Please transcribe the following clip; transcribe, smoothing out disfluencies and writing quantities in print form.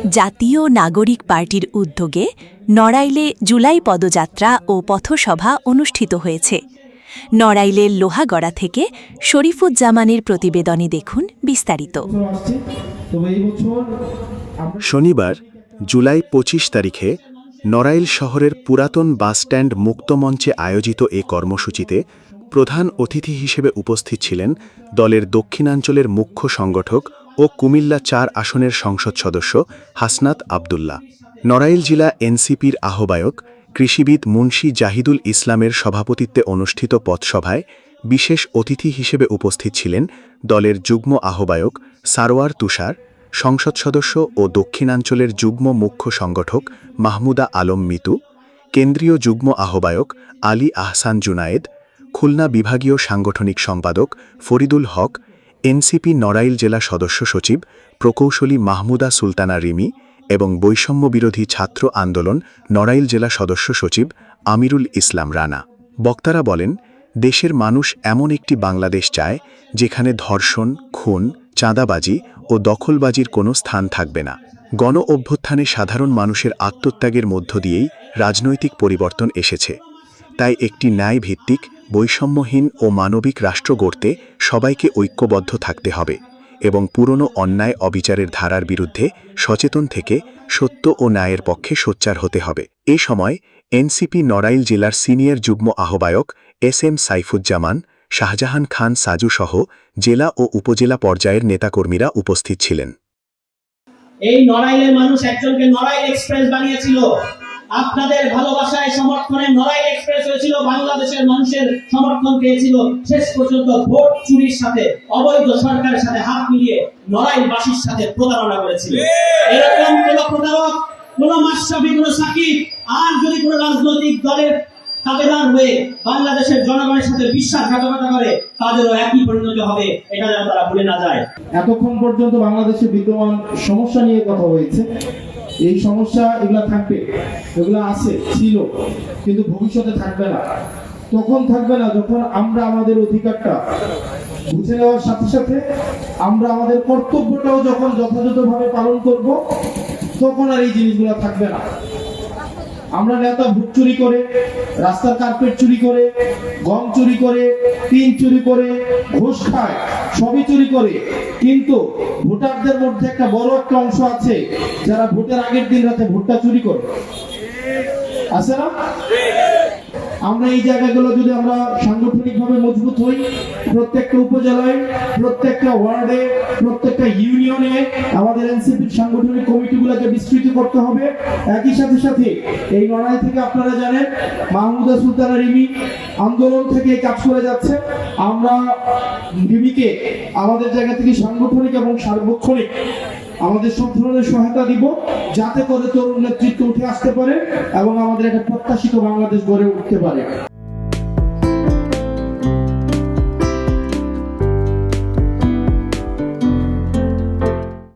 জাতীয় নাগরিক পার্টির উদ্যোগে নড়াইলে জুলাই পদযাত্রা ও পথসভা অনুষ্ঠিত হয়েছে। নড়াইলের লোহাগড়া থেকে শরীফুজ্জামানের প্রতিবেদনে দেখুন বিস্তারিত। শনিবার জুলাই ২৫ তারিখে নড়াইল শহরের পুরাতন বাসস্ট্যান্ড মুক্তমঞ্চে আয়োজিত এ কর্মসূচিতে প্রধান অতিথি হিসেবে উপস্থিত ছিলেন দলের দক্ষিণাঞ্চলের মুখ্য সংগঠক ও কুমিল্লা ৪ আসনের সংসদ সদস্য হাসনাত আবদুল্লাহ। নড়াইল জেলা এনসিপির আহ্বায়ক কৃষিবিদ মুন্সী জাহিদুল ইসলামের সভাপতিত্বে অনুষ্ঠিত পথসভায় বিশেষ অতিথি হিসেবে উপস্থিত ছিলেন দলের যুগ্ম আহ্বায়ক সারোয়ার তুষার, সংসদ সদস্য ও দক্ষিণাঞ্চলের যুগ্ম মুখ্য সংগঠক মাহমুদা আলম মিতু, কেন্দ্রীয় যুগ্ম আহ্বায়ক আলী আহসান জুনায়েদ, খুলনা বিভাগীয় সাংগঠনিক সম্পাদক ফরিদুল হক, এনসিপি নড়াইল জেলা সদস্য সচিব প্রকৌশলী মাহমুদা সুলতানা রিমি এবং বৈষম্যবিরোধী ছাত্র আন্দোলন নড়াইল জেলা সদস্য সচিব আমিরুল ইসলাম রানা। বক্তারা বলেন, দেশের মানুষ এমন একটি বাংলাদেশ চায় যেখানে ধর্ষণ, খুন, চাঁদাবাজি ও দখলবাজির কোনো স্থান থাকবে না। গণ অভ্যুত্থানে সাধারণ মানুষের আত্মত্যাগের মধ্য দিয়েই রাজনৈতিক পরিবর্তন এসেছে। তাই একটি ন্যায়ভিত্তিক, বৈষম্যহীন ও মানবিক রাষ্ট্র গড়তে সবাইকে ঐক্যবদ্ধ থাকতে হবে এবং পুরনো অন্যায় অবিচারের ধারার বিরুদ্ধে সচেতন থেকে সত্য ও ন্যায়ের পক্ষে সোচ্চার হতে হবে। এ সময় এনসিপি নড়াইল জেলার সিনিয়র যুগ্ম আহ্বায়ক SM সাইফুজ্জামান, শাহজাহান খান সাজু সহ জেলা ও উপজেলা পর্যায়ের নেতাকর্মীরা উপস্থিত ছিলেন। এই নড়াইলের মানুষ একজনকে নড়াইল এক্সপ্রেস বানিয়েছিল। আপনাদের ভালোবাসায় সমর্থনে নড়াইল এক্সপ্রেস হয়েছিল, বাংলাদেশের মানুষের সমর্থন পেয়েছিল। শেষ পর্যন্ত ভোট চুরির সাথে, অবৈধ সরকারের সাথে হাত মিলিয়ে নড়াইলবাসীর সাথে প্রতারণা করেছিল। এরকম কোন প্রতারক, কোন মাশরাফি, কোন সাকিব আর যদি কোন রাজনৈতিক দলের তাবেদার হয়ে বাংলাদেশের জনগণের সাথে বিশ্বাসঘাতকতা করে, তাদেরও একই পরিণতি হবে, এটা যেন তারা ভুলে না যায়। এতক্ষণ পর্যন্ত বাংলাদেশে বিদ্যমান সমস্যা নিয়ে কথা হয়েছে। এই সমস্যা এগুলা থাকবে, এগুলা আছে, ছিল, কিন্তু ভবিষ্যতে থাকবে না। তখন থাকবে না যখন আমরা আমাদের অধিকারটা বুঝে নেওয়ার সাথে সাথে আমরা আমাদের কর্তব্যটাও যখন যথাযথভাবে পালন করব, তখন আর এই জিনিসগুলো থাকবে না। আমরা নেতা ভোট চুরি করে, রাস্তার কার্পেট চুরি করে, গম চুরি করে, টিন চুরি করে, ঘুষ খায়, সবই চুরি করে, কিন্তু ভোটারদের মধ্যে একটা বড় একটা অংশ আছে যারা ভোটের আগের দিন রাতে ভোটটা চুরি করে, আছে না? আমরা এই জায়গাগুলো যদি আমরা সাংগঠনিকভাবে মজবুত হই, প্রত্যেকটা উপজেলায়, প্রত্যেকটা ওয়ার্ডে, প্রত্যেকটা ইউনিয়নে আমাদের এনসিপির সাংগঠনিক কমিটিগুলোকে বিস্তৃত করতে হবে। একই সাথে সাথে এই নড়াইল থেকে আপনারা জানেন মাহমুদা সুলতানা রিমি আন্দোলন থেকে কাজ করে যাচ্ছে। আমরা রিমিকে আমাদের জায়গা থেকে সাংগঠনিক এবং সার্বক্ষণিক আমাদের সব ধরনের সহায়তা দিব, যাতে করে তরুণ নেতৃত্ব উঠে আসতে পারে এবং আমাদের একটা প্রত্যাশিত বাংলাদেশ গড়ে উঠতে পারে।